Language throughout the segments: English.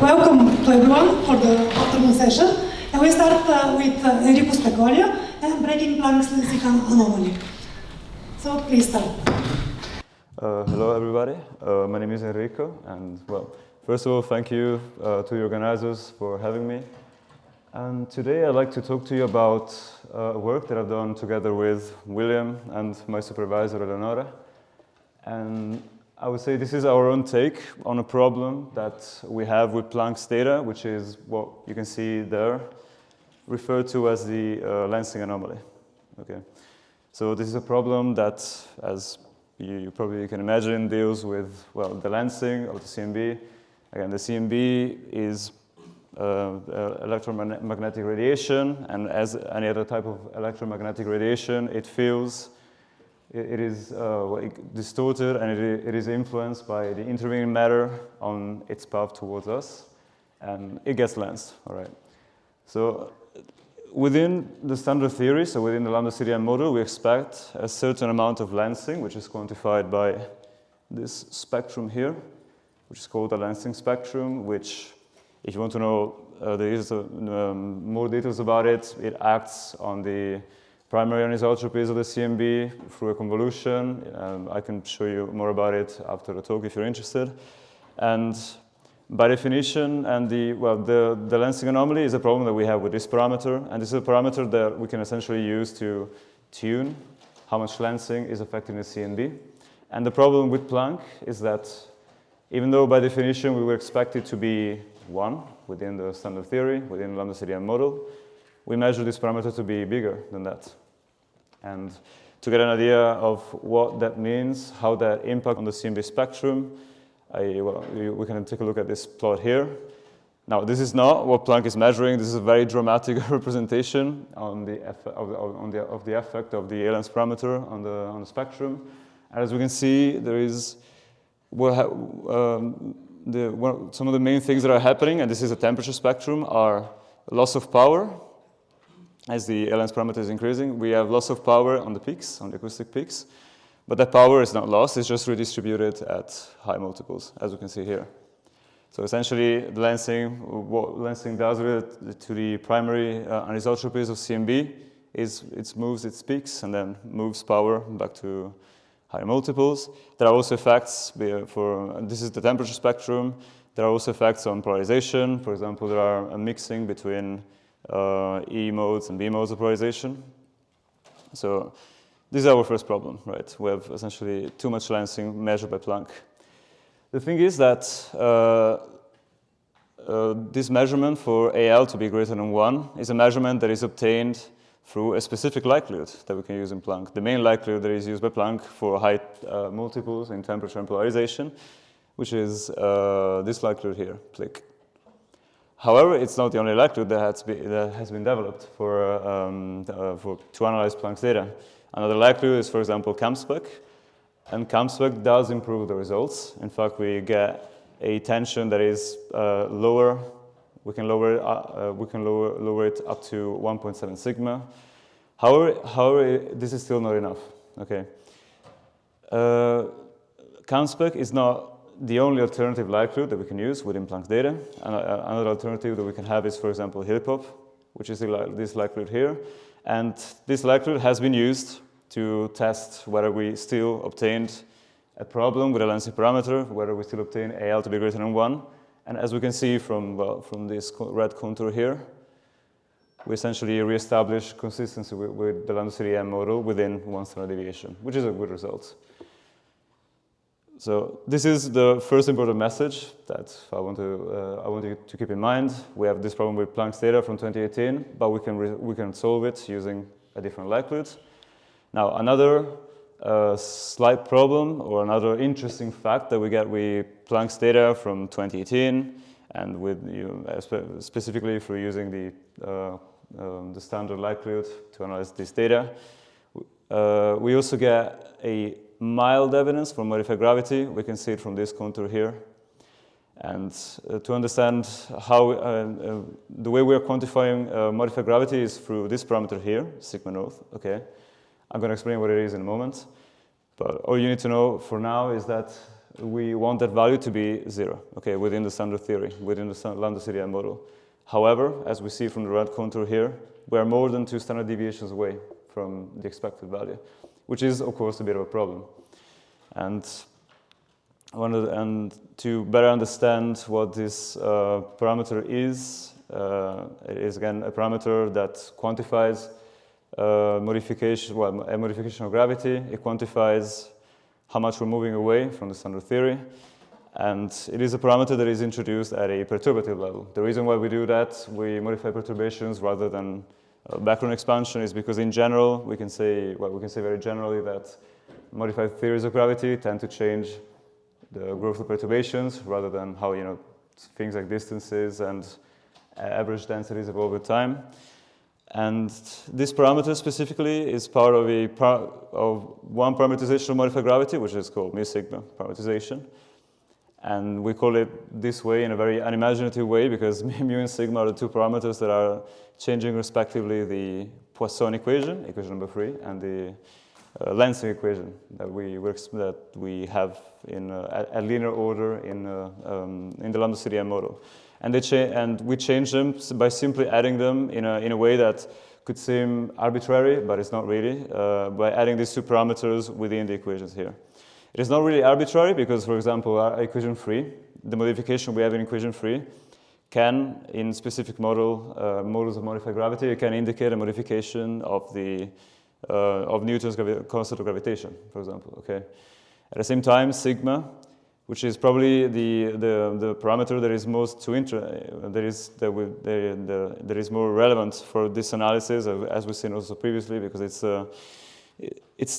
Welcome to everyone for the afternoon session. And we start with Enrico Specogna and breaking Planck's lensing anomaly. So please start. Hello everybody, my name is Enrico, and well, first of all, thank you to the organizers for having me. And today I'd like to talk to you about work that I've done together with William and my supervisor Eleonora. And I would say this is our own take on a problem that we have with Planck's data, which is what you can see there, referred to as the lensing anomaly. Okay, so this is a problem that, as you probably can imagine, deals with, well, the lensing of the CMB. Again, the CMB is electromagnetic radiation, and as any other type of electromagnetic radiation, it feels, it is distorted, and it is influenced by the intervening matter on its path towards us, and it gets lensed, all right? So within the standard theory, so within the lambda CDM model, we expect a certain amount of lensing, which is quantified by this spectrum here, which is called a lensing spectrum, which, if you want to know more details about it, it acts on the primary anisotropies of the CMB through a convolution. I can show you more about it after the talk if you're interested. And by definition, and the lensing anomaly is a problem that we have with this parameter, and this is a parameter that we can essentially use to tune how much lensing is affecting the CMB. And the problem with Planck is that even though by definition we would expect it to be 1 within the standard theory, within the lambda CDM model, we measure this parameter to be bigger than that. And to get an idea of what that means, how that impacts on the CMB spectrum, we can take a look at this plot here. Now, this is not what Planck is measuring. This is a very dramatic representation on the of the effect of the A-lens parameter on the spectrum. And as we can see, there is some of the main things that are happening, and this is a temperature spectrum, are loss of power. As the A-lens parameter is increasing, we have loss of power on the peaks, on the acoustic peaks, but that power is not lost, it's just redistributed at high multiples, as we can see here. So essentially, the lensing, what lensing does to the primary anisotropies of CMB is it moves its peaks and then moves power back to high multiples. There are also effects this is the temperature spectrum. There are also effects on polarization. For example, there are a mixing between E modes and B modes of polarization. So this is our first problem, right? We have essentially too much lensing measured by Planck. The thing is that this measurement for AL to be greater than 1 is a measurement that is obtained through a specific likelihood that we can use in Planck. The main likelihood that is used by Planck for high multiples in temperature and polarization, which is this likelihood here, click. However, it's not the only likelihood that has been developed to analyze Planck's data. Another likelihood is, for example, CAM-SPEC, and CAM-SPEC does improve the results. In fact, we get a tension that is lower. We can lower it up to 1.7 sigma. However, this is still not enough. Okay. CAM-SPEC is not the only alternative likelihood that we can use within Planck's data. Another alternative that we can have is, for example, HiLLiPoP, which is this likelihood here. And this likelihood has been used to test whether we still obtained a problem with a lensing parameter, whether we still obtain AL to be greater than 1. And as we can see from this red contour here, we essentially reestablish consistency with the lambda CDM model within 1 standard deviation, which is a good result. So this is the first important message that I want you to keep in mind. We have this problem with Planck's data from 2018, but we can solve it using a different likelihood. Now, another slight problem or another interesting fact that we get with Planck's data from 2018, and specifically through using the standard likelihood to analyze this data, we also get a mild evidence for modified gravity. We can see it from this contour here. And to understand how the way we are quantifying modified gravity is through this parameter here, sigma naught. Okay, I'm going to explain what it is in a moment. But all you need to know for now is that we want that value to be 0, okay, within the standard theory, within the lambda CDI model. However, as we see from the red contour here, we are more than 2 standard deviations away from the expected value, which is, of course, a bit of a problem. And to better understand what this parameter is, it is again a parameter that quantifies a modification of gravity. It quantifies how much we're moving away from the standard theory. And it is a parameter that is introduced at a perturbative level. The reason why we do that, we modify perturbations rather than background expansion, is because in general, we can say very generally that modified theories of gravity tend to change the growth of perturbations rather than how, things like distances and average densities evolve with time. And this parameter specifically is part of one parametrization of modified gravity, which is called mu sigma parametrization. And we call it this way in a very unimaginative way because mu and sigma are the 2 parameters that are changing respectively the Poisson equation, equation number 3, and the Lansing equation that we have in a linear order in the lambda CDI model. And we change them by simply adding them in a way that could seem arbitrary, but it's not really, by adding these 2 parameters within the equations here. It is not really arbitrary because, for example, our equation 3, the modification we have in equation 3, can, in specific models of modified gravity, it can indicate a modification of Newton's constant of gravitation, for example. Okay. At the same time, sigma, which is probably the parameter that is most that is more relevant for this analysis, as we've seen also previously, because it's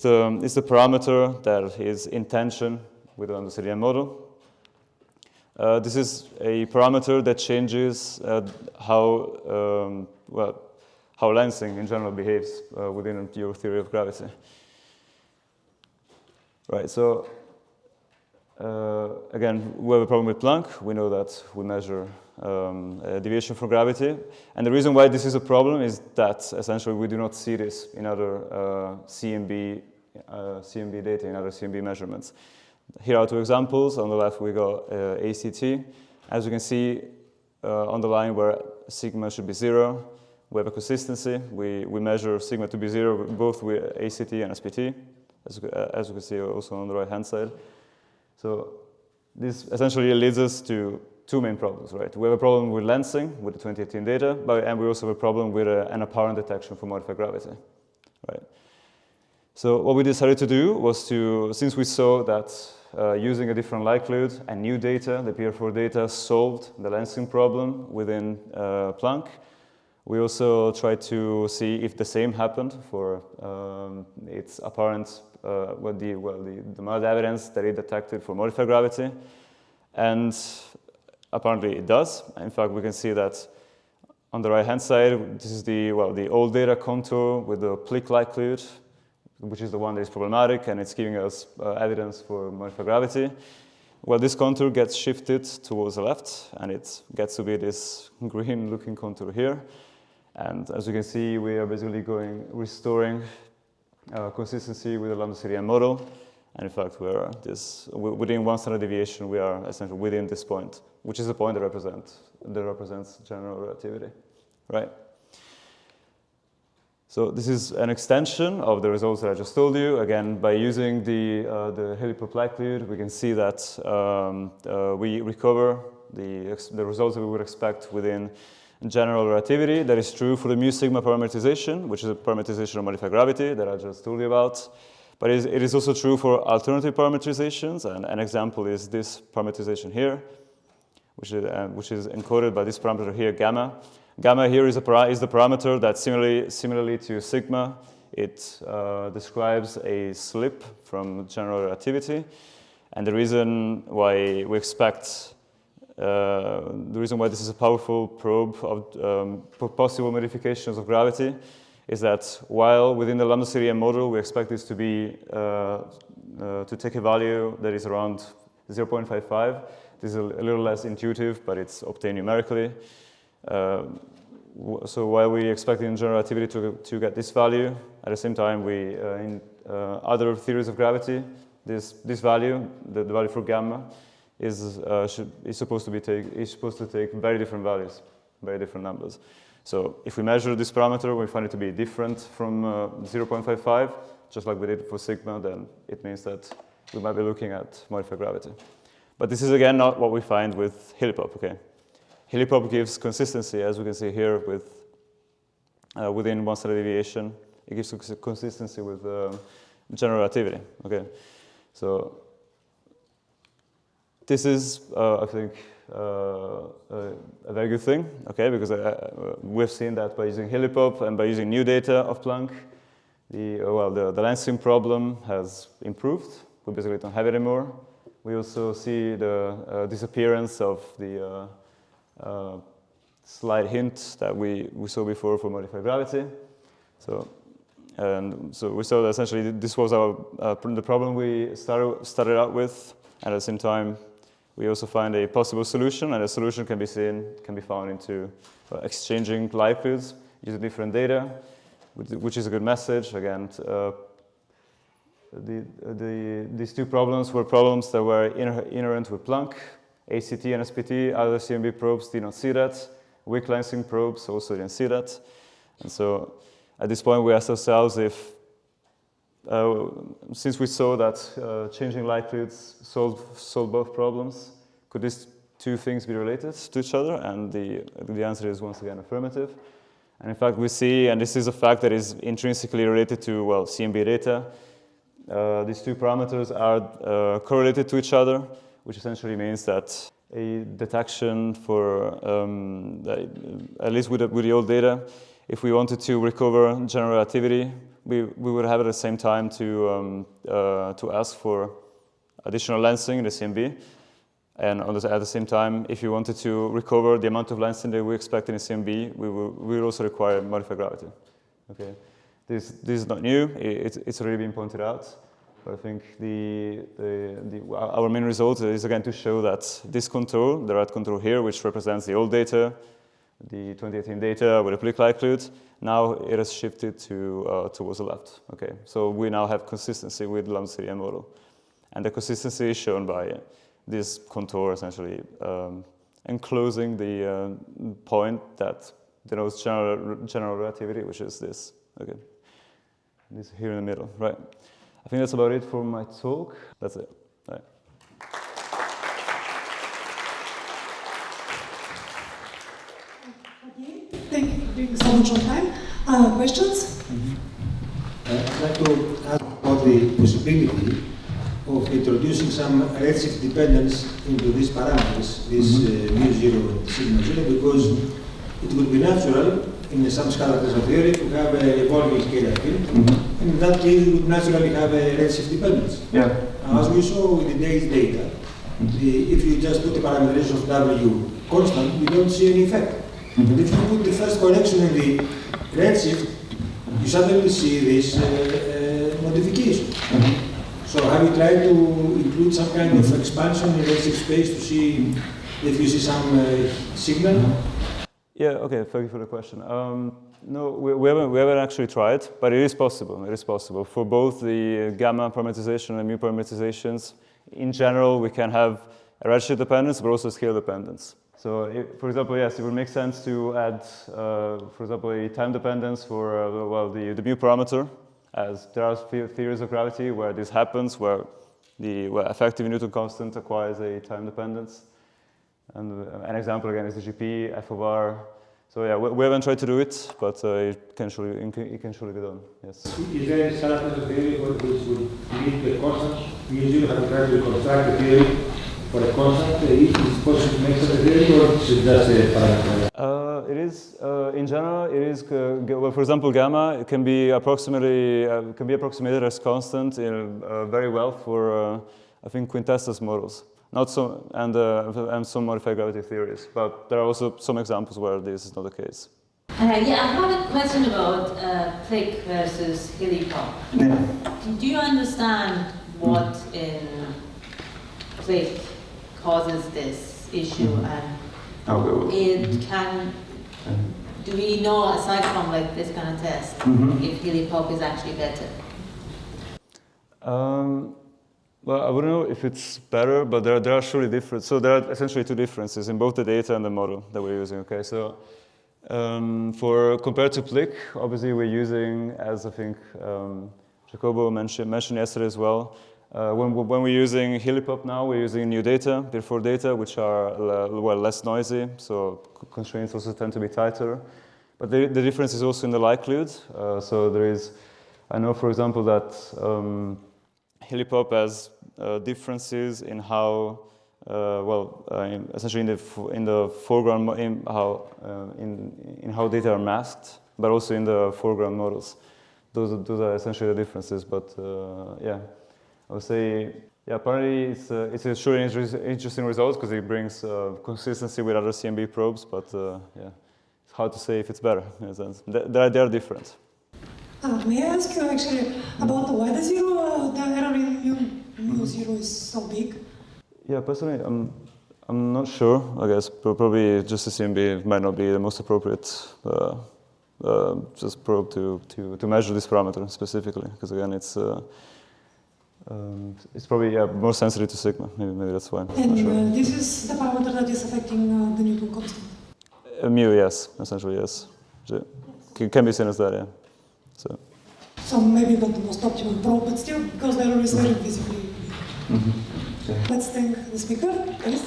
the parameter that is in tension with the lambda CDI model. This is a parameter that changes how Lansing in general behaves within your theory of gravity. Right, so again, we have a problem with Planck. We know that we measure a deviation from gravity. And the reason why this is a problem is that essentially we do not see this in other CMB data, in other CMB measurements. Here are 2 examples. On the left, we got ACT. As you can see, on the line where sigma should be 0, we have a consistency. We measure sigma to be 0 both with ACT and SPT, as you can see also on the right-hand side. So this essentially leads us to 2 main problems, right? We have a problem with Lansing, with the 2018 data, and we also have a problem with an apparent detection for modified gravity, right? So what we decided to do was since we saw that using a different likelihood and new data, the PR4 data, solved the Lansing problem within Planck, we also tried to see if the same happened for its apparent, the mild evidence that it detected for modified gravity. And apparently it does. In fact, we can see that on the right-hand side, this is the old data contour with the Planck likelihood, which is the one that is problematic, and it's giving us evidence for modified gravity. Well, this contour gets shifted towards the left, and it gets to be this green-looking contour here. And as you can see, we are basically restoring consistency with the lambda CDI model. And in fact, within 1 standard deviation, we are essentially within this point, which is the point that represents general relativity, right? So this is an extension of the results that I just told you. Again, by using the HiLLiPoP likelihood, we can see that we recover the results that we would expect within general relativity. That is true for the mu sigma parametrization, which is a parametrization of modified gravity that I just told you about. But it is also true for alternative parametrizations, and an example is this parametrization here, which is encoded by this parameter here, gamma. Gamma here is the parameter that similarly to sigma, it describes a slip from general relativity. And the reason why we expect the reason why this is a powerful probe of possible modifications of gravity is that while within the lambda CDI model we expect this to be to take a value that is around 0.55. This is a little less intuitive, but it's obtained numerically. So while we expect in general relativity to get this value, at the same time in other theories of gravity, this value, the value for gamma, is supposed to take very different values, very different numbers. So if we measure this parameter, we find it to be different from 0.55, just like we did for sigma, then it means that we might be looking at modified gravity. But this is again not what we find with HiLLiPoP. Okay, HiLLiPoP gives consistency, as we can see here, with within one standard deviation. It gives consistency with general relativity. Okay, so this is, I think, a very good thing. Okay, because we've seen that by using HiLLiPoP and by using new data of Planck, the Lansing problem has improved. We basically don't have it anymore. We also see the disappearance of the slight hint that we saw before for modified gravity. So we saw that essentially this was the problem we started out with, and at the same time we also find a possible solution, and the solution can be found into exchanging likelihoods using different data, which is a good message. Again, these two problems were problems that were inherent with Planck. ACT and SPT, other CMB probes did not see that. Weak Lansing probes also didn't see that. And so at this point we asked ourselves if, since we saw that changing likelihoods solve both problems, could these two things be related to each other? And the answer is once again affirmative. And in fact we see, and this is a fact that is intrinsically related to, well, CMB data, these two parameters are correlated to each other, which essentially means that a detection for, at least with the old data, if we wanted to recover general relativity, we would have at the same time to ask for additional Lansing in the CMB. And at the same time, if you wanted to recover the amount of Lansing that we expect in the CMB, we would also require modified gravity. Okay. This is not new. It's already been pointed out. But I think our main result is again to show that this contour, the red contour here, which represents the old data, the 2018 data with a Planck likelihood, now it has shifted towards the left. Okay, so we now have consistency with the Lambda-CDM model, and the consistency is shown by this contour essentially enclosing the point that denotes general relativity, which is this. Okay, this here in the middle, right? I think that's about it for my talk. That's it. Right. Thank you for being so much on time. Questions? I'd like to ask about the possibility of introducing some redshift dependence into these parameters, this mu0 and sigma 0, because it would be natural in some scalar tensor theory to have a evolving scalar field, and in that case we would naturally have a redshift dependence. Yeah. As we saw with the day's data, if you just put the parameterization of W constant, you don't see any effect. But if you put the first connection in the redshift, you suddenly see this modification. So have you tried to include some kind of expansion in redshift space to see if you see some signal? Yeah, okay, thank you for the question. No, we haven't actually tried, but it is possible. It is possible. For both the gamma parametrization and mu parametrizations, in general, we can have a redshift dependence, but also a scale dependence. So, for example, yes, it would make sense to add, for example, a time dependence for, the mu parameter, as there are theories of gravity where this happens, where the effective Newton constant acquires a time dependence. And an example again is the GP, f of r. So yeah, we haven't tried to do it, but it can surely be done. Yes. Is there a scalar tensor theory which would lead to a constant? Usually, have tried to construct a theory for a constant. Is it possible to make such a theory, or is it just a parameter? It is in general. It is well, for example, gamma. It can be approximated as constant very well for I think quintessence models. Not so, and some modified gravity theories, but there are also some examples where this is not the case. Yeah, I have a question about Planck versus HiLLiPoP. Yeah. Do you understand what in Planck causes this issue, and it can? Do we know, aside from like this kind of test, if HiLLiPoP is actually better? Well, I wouldn't know if it's better, but there are surely differences. So there are essentially two differences in both the data and the model that we're using. Okay, so compared to Planck, obviously we're using, as I think Jacobo mentioned yesterday as well. When we're using HiLLiPoP now, we're using new data, before data, which are less noisy. So constraints also tend to be tighter. But the difference is also in the likelihood. So there is, I know, for example, that HiLLiPoP has differences in how, essentially in the foreground, in how data are masked, but also in the foreground models. Those are essentially the differences. But yeah, I would say, yeah, apparently it's a surely interesting result because it brings consistency with other CMB probes. But yeah, it's hard to say if it's better in a sense. They are different. May I ask you actually about the why the zero, the error in mu zero is so big? Yeah, personally, I'm not sure. I guess probably just a CMB might not be the most appropriate just probe to measure this parameter specifically, because again, it's probably more sensitive to sigma. Maybe that's why. And sure. This is the parameter that is affecting the Newton constant. Mu, yes, essentially yes. So it can be seen as that, yeah. So maybe not the most optimal probe, but still, because the error is very visibly big. Let's thank the speaker, please.